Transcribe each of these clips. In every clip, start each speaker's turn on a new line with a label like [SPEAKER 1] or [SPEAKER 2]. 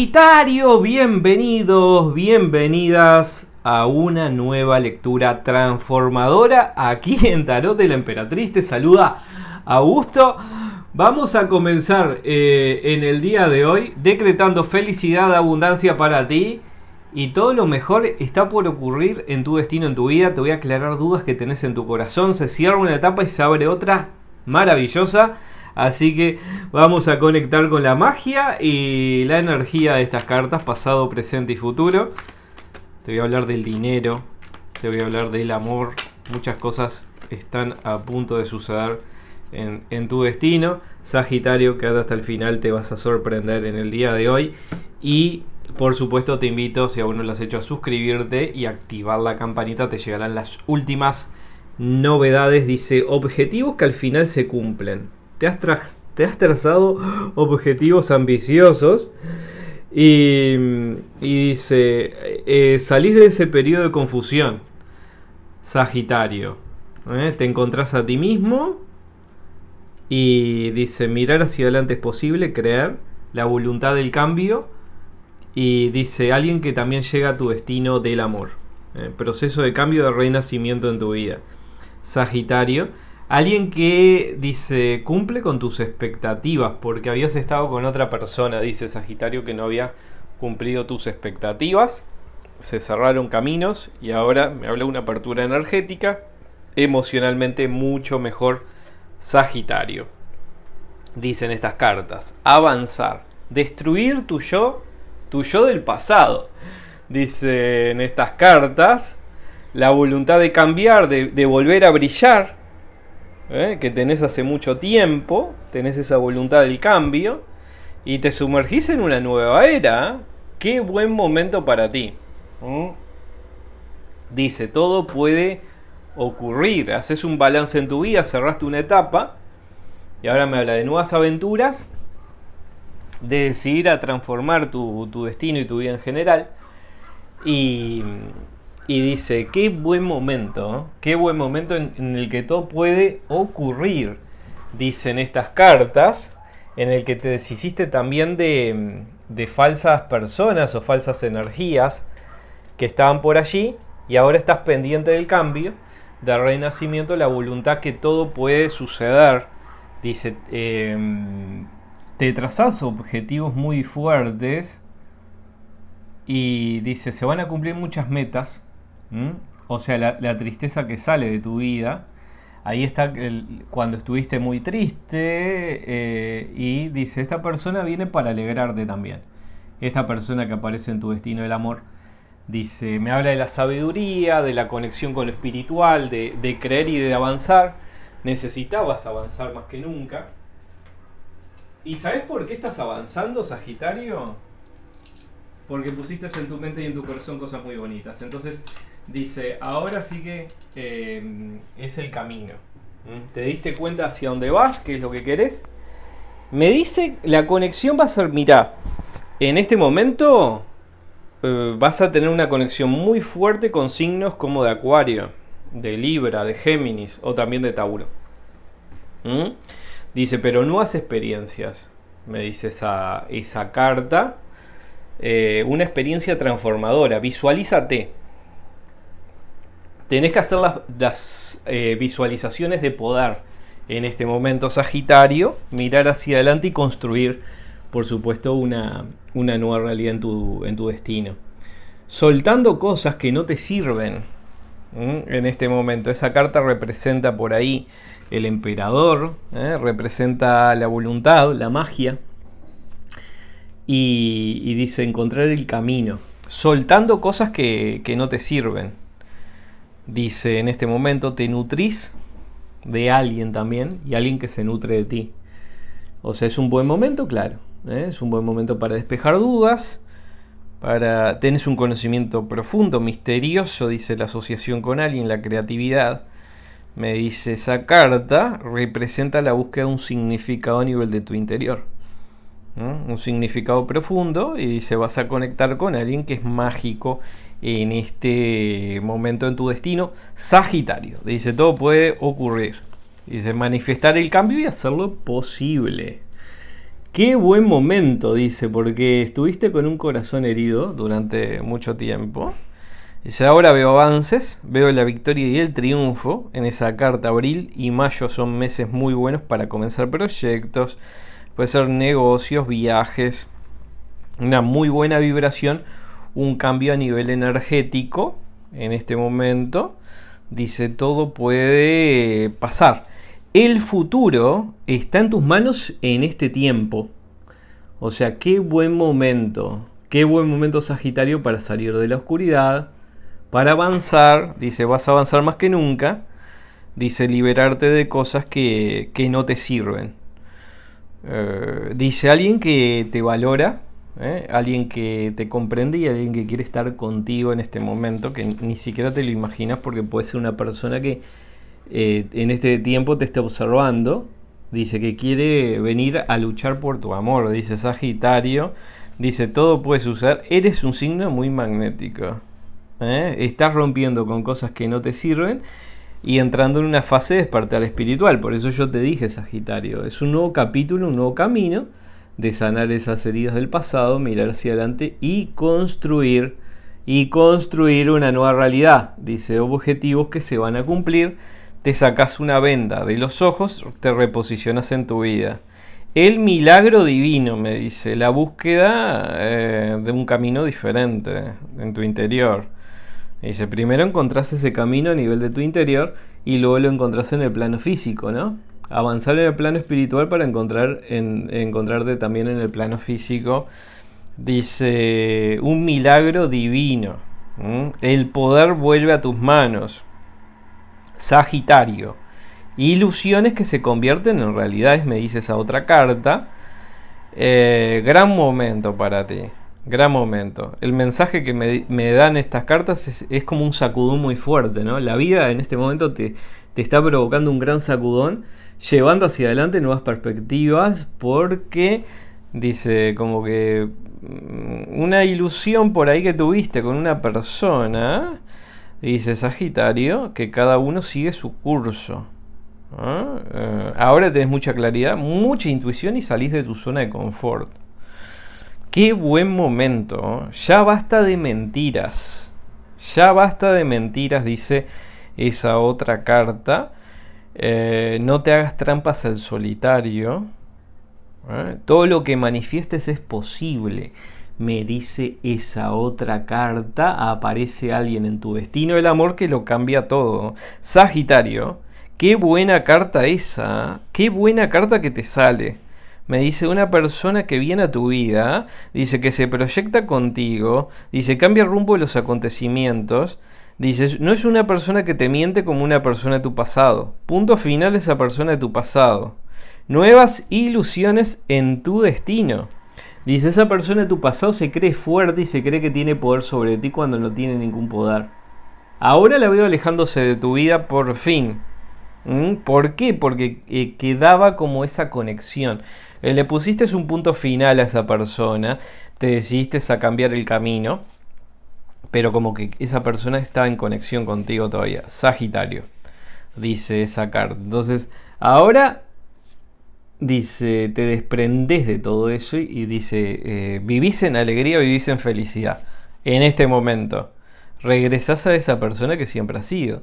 [SPEAKER 1] Sagitario, bienvenidos, bienvenidas a una nueva lectura transformadora aquí en Tarot de la Emperatriz. Te saluda Augusto. Vamos a comenzar en el día de hoy decretando felicidad, abundancia para ti. Y todo lo mejor está por ocurrir en tu destino, en tu vida. Te voy a aclarar dudas que tenés en tu corazón. Se cierra una etapa y se abre otra maravillosa. Así que vamos a conectar con la magia y la energía de estas cartas, pasado, presente y futuro. Te voy a hablar del dinero, te voy a hablar del amor. Muchas cosas están a punto de suceder en tu destino. Sagitario, quédate hasta el final, te vas a sorprender en el día de hoy. Y por supuesto te invito, si aún no lo has hecho, a suscribirte y activar la campanita. Te llegarán las últimas novedades. Dice, objetivos que al final se cumplen. Te has trazado objetivos ambiciosos y dice, salís de ese periodo de confusión, Sagitario. Te encontrás a ti mismo y dice, mirar hacia adelante es posible, creer, la voluntad del cambio. Y dice, alguien que también llega a tu destino del amor. Proceso de cambio, de renacimiento en tu vida, Sagitario. Alguien que dice, cumple con tus expectativas, porque habías estado con otra persona, dice Sagitario, que no había cumplido tus expectativas. Se cerraron caminos y ahora me habla de una apertura energética, emocionalmente mucho mejor, Sagitario. Dicen estas cartas, avanzar, destruir tu yo del pasado. Dicen estas cartas, la voluntad de cambiar, de volver a brillar, que tenés hace mucho tiempo, tenés esa voluntad del cambio y te sumergís en una nueva era. Qué buen momento para ti. Dice, todo puede ocurrir. Haces un balance en tu vida, cerraste una etapa y ahora me habla de nuevas aventuras, de decidir a transformar tu destino y tu vida en general. Y dice, qué buen momento en el que todo puede ocurrir. Dicen estas cartas, en el que te deshiciste también de falsas personas o falsas energías que estaban por allí y ahora estás pendiente del cambio, del renacimiento, la voluntad que todo puede suceder. Dice, te trazás objetivos muy fuertes y dice, se van a cumplir muchas metas. O sea, la tristeza que sale de tu vida. Ahí está cuando estuviste muy triste. Y dice, esta persona viene para alegrarte también. Esta persona que aparece en tu destino del amor. Dice, me habla de la sabiduría, de la conexión con lo espiritual, de creer y de avanzar. Necesitabas avanzar más que nunca. ¿Y sabes por qué estás avanzando, Sagitario? Porque pusiste en tu mente y en tu corazón cosas muy bonitas. Entonces dice, ahora sí que es el camino. Te diste cuenta hacia dónde vas, qué es lo que querés. Me dice, la conexión va a ser, mirá, en este momento vas a tener una conexión muy fuerte con signos como de Acuario, de Libra, de Géminis o también de Tauro. Dice, pero nuevas experiencias, me dice esa carta. Una experiencia transformadora. Visualízate. Tenés que hacer las visualizaciones de poder en este momento, Sagitario. Mirar hacia adelante y construir, por supuesto, una nueva realidad en tu destino. Soltando cosas que no te sirven en este momento. Esa carta representa por ahí el emperador, representa la voluntad, la magia. Y dice, encontrar el camino. Soltando cosas que no te sirven. Dice, en este momento te nutrís de alguien también. Y alguien que se nutre de ti. O sea, es un buen momento, claro. Es un buen momento para despejar dudas. Tenés un conocimiento profundo, misterioso, dice la asociación con alguien, la creatividad. Me dice, esa carta representa la búsqueda de un significado a nivel de tu interior. Un significado profundo, y dice, vas a conectar con alguien que es mágico en este momento en tu destino, Sagitario. Dice, todo puede ocurrir. Dice, manifestar el cambio y hacerlo posible. Qué buen momento, dice, porque estuviste con un corazón herido durante mucho tiempo. Dice, ahora veo avances, veo la victoria y el triunfo. En esa carta, abril y mayo son meses muy buenos para comenzar proyectos, puede ser negocios, viajes, una muy buena vibración, un cambio a nivel energético en este momento. Dice, todo puede pasar. El futuro está en tus manos en este tiempo. O sea, qué buen momento Sagitario para salir de la oscuridad, para avanzar. Dice, vas a avanzar más que nunca. Dice, liberarte de cosas que no te sirven. Dice, alguien que te valora, alguien que te comprende y alguien que quiere estar contigo en este momento, que ni siquiera te lo imaginas porque puede ser una persona que en este tiempo te está observando. Dice que quiere venir a luchar por tu amor. Dice Sagitario. Dice, todo puede suceder. Eres un signo muy magnético. Estás rompiendo con cosas que no te sirven y entrando en una fase de despertar espiritual. Por eso yo te dije, Sagitario, es un nuevo capítulo, un nuevo camino de sanar esas heridas del pasado, mirar hacia adelante y construir una nueva realidad. Dice, objetivos que se van a cumplir. Te sacas una venda de los ojos, te reposicionas en tu vida. El milagro divino, me dice, la búsqueda de un camino diferente en tu interior. Dice, primero encontrás ese camino a nivel de tu interior y luego lo encontrás en el plano físico, ¿no? Avanzar en el plano espiritual para encontrarte también en el plano físico. Dice, un milagro divino. El poder vuelve a tus manos. Sagitario. Ilusiones que se convierten en realidades, me dice esa otra carta. Gran momento para ti. Gran momento. El mensaje que me dan estas cartas es como un sacudón muy fuerte, ¿no? La vida en este momento te está provocando un gran sacudón, llevando hacia adelante nuevas perspectivas, porque dice como que una ilusión por ahí que tuviste con una persona, dice Sagitario, que cada uno sigue su curso. Ahora tenés mucha claridad, mucha intuición y salís de tu zona de confort. Qué buen momento. Ya basta de mentiras. Ya basta de mentiras, dice esa otra carta. No te hagas trampas al solitario. Todo lo que manifiestes es posible. Me dice esa otra carta. Aparece alguien en tu destino del amor que lo cambia todo. Sagitario. Qué buena carta esa. Qué buena carta que te sale. Me dice una persona que viene a tu vida, dice que se proyecta contigo, dice cambia el rumbo de los acontecimientos, dice no es una persona que te miente como una persona de tu pasado. Punto final, esa persona de tu pasado. Nuevas ilusiones en tu destino. Dice esa persona de tu pasado se cree fuerte y se cree que tiene poder sobre ti cuando no tiene ningún poder. Ahora la veo alejándose de tu vida por fin. ¿Por qué? Porque quedaba como esa conexión. Le pusiste un punto final a esa persona, te decidiste a cambiar el camino, pero como que esa persona estaba en conexión contigo todavía. Sagitario, dice esa carta. Entonces, ahora dice, te desprendes de todo eso y dice, vivís en alegría, vivís en felicidad. En este momento, regresás a esa persona que siempre has sido.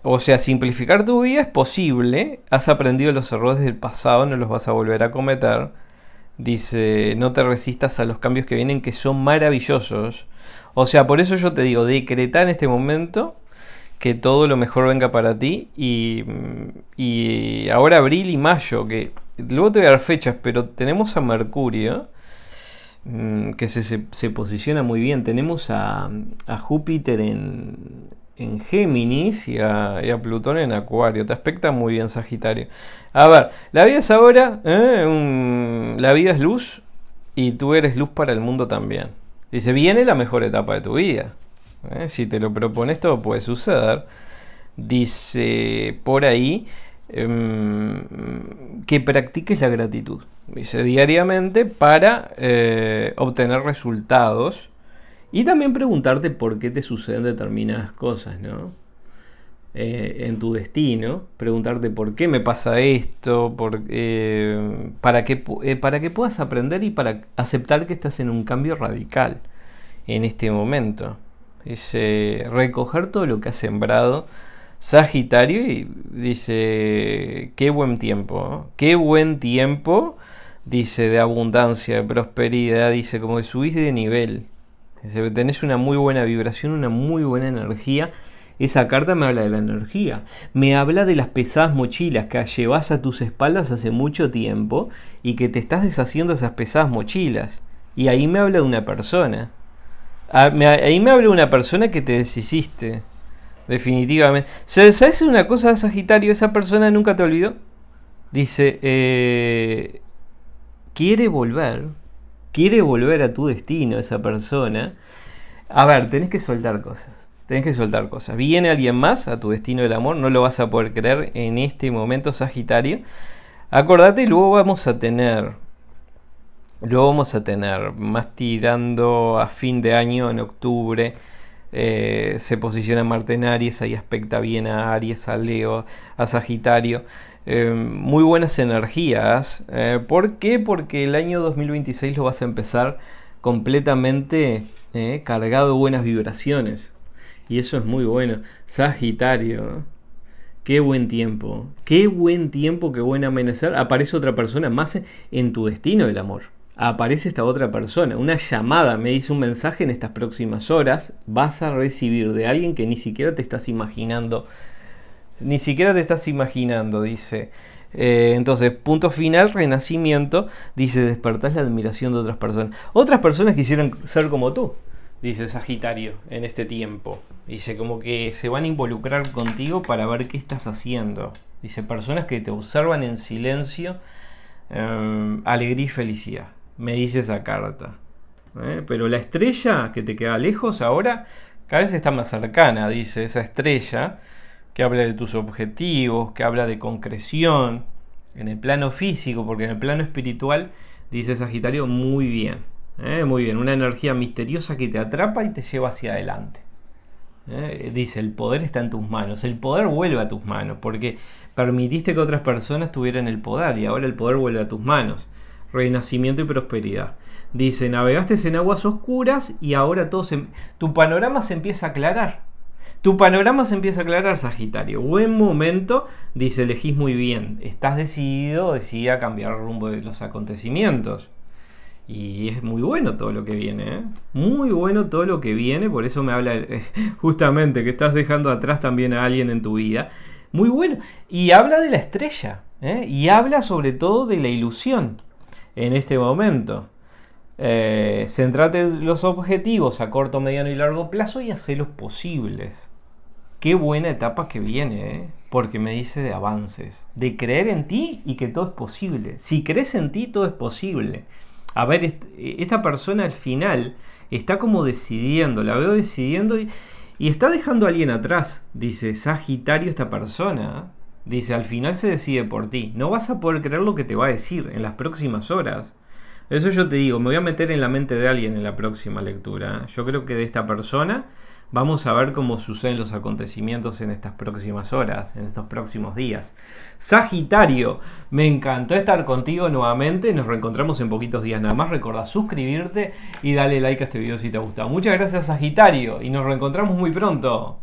[SPEAKER 1] O sea, simplificar tu vida es posible. Has aprendido los errores del pasado, no los vas a volver a cometer. Dice, no te resistas a los cambios que vienen, que son maravillosos. O sea, por eso yo te digo, decreta en este momento que todo lo mejor venga para ti. Y ahora abril y mayo, que luego te voy a dar fechas, pero tenemos a Mercurio, que se posiciona muy bien. Tenemos a Júpiter en Géminis y a Plutón en Acuario. Te aspecta muy bien, Sagitario. A ver, la vida es ahora, la vida es luz y tú eres luz para el mundo también. Dice, viene la mejor etapa de tu vida. Si te lo propones, todo puede suceder. Dice por ahí que practiques la gratitud. Dice diariamente para obtener resultados. Y también preguntarte por qué te suceden determinadas cosas, ¿no? en tu destino, preguntarte por qué me pasa esto, para que puedas aprender y para aceptar que estás en un cambio radical en este momento. Es recoger todo lo que has sembrado, Sagitario, y dice, qué buen tiempo, ¿no? Qué buen tiempo, dice, de abundancia, de prosperidad, dice, como que subís de nivel. Dice, tenés una muy buena vibración, una muy buena energía. Esa carta me habla de la energía, me habla de las pesadas mochilas que llevas a tus espaldas hace mucho tiempo y que te estás deshaciendo de esas pesadas mochilas. Y ahí me habla de una persona. Ahí me habla de una persona que te deshiciste. Definitivamente. ¿Sabes una cosa, Sagitario? Esa persona nunca te olvidó. Dice, quiere volver. Quiere volver a tu destino esa persona. A ver, tenés que soltar cosas. Tenés que soltar cosas. Viene alguien más a tu destino del amor. No lo vas a poder creer en este momento, Sagitario. Acordate, luego vamos a tener más tirando a fin de año, en octubre. Se posiciona Marte en Aries, ahí aspecta bien a Aries, a Leo, a Sagitario. Muy buenas energías. ¿Por qué? Porque el año 2026 lo vas a empezar completamente cargado de buenas vibraciones. Y eso es muy bueno. Sagitario, qué buen tiempo. Qué buen tiempo, qué buen amanecer. Aparece otra persona más en tu destino del amor. Aparece esta otra persona, una llamada, me dice un mensaje en estas próximas horas, vas a recibir de alguien que ni siquiera te estás imaginando, dice. Entonces, punto final, renacimiento, dice, despertás la admiración de otras personas. Otras personas quisieran ser como tú, dice Sagitario, en este tiempo. Dice, como que se van a involucrar contigo para ver qué estás haciendo. Dice, personas que te observan en silencio, alegría y felicidad. Me dice esa carta. Pero la estrella que te queda lejos ahora, cada vez está más cercana, dice esa estrella, que habla de tus objetivos, que habla de concreción, en el plano físico, porque en el plano espiritual, dice Sagitario, muy bien. Muy bien, una energía misteriosa que te atrapa y te lleva hacia adelante. Dice, el poder está en tus manos, el poder vuelve a tus manos, porque permitiste que otras personas tuvieran el poder y ahora el poder vuelve a tus manos. Renacimiento y prosperidad. Dice, navegaste en aguas oscuras y ahora tu panorama se empieza a aclarar. Tu panorama se empieza a aclarar, Sagitario. Buen momento, dice, elegís muy bien. Estás decidida a cambiar el rumbo de los acontecimientos. Y es muy bueno todo lo que viene, muy bueno todo lo que viene. Por eso me habla justamente que estás dejando atrás también a alguien en tu vida. Muy bueno. Y habla de la estrella, y habla sobre todo de la ilusión en este momento. Centrate en los objetivos a corto, mediano y largo plazo y hacelos posibles. Qué buena etapa que viene, porque me dice de avances, de creer en ti y que todo es posible. Si crees en ti, todo es posible. A ver, esta persona al final está como decidiendo, la veo decidiendo y está dejando a alguien atrás. Dice, Sagitario, esta persona, dice, al final se decide por ti. No vas a poder creer lo que te va a decir en las próximas horas. Eso yo te digo, me voy a meter en la mente de alguien en la próxima lectura. Yo creo que de esta persona vamos a ver cómo suceden los acontecimientos en estas próximas horas, en estos próximos días. Sagitario, me encantó estar contigo nuevamente. Nos reencontramos en poquitos días nada más. Recordá suscribirte y darle like a este video si te ha gustado. Muchas gracias, Sagitario, y nos reencontramos muy pronto.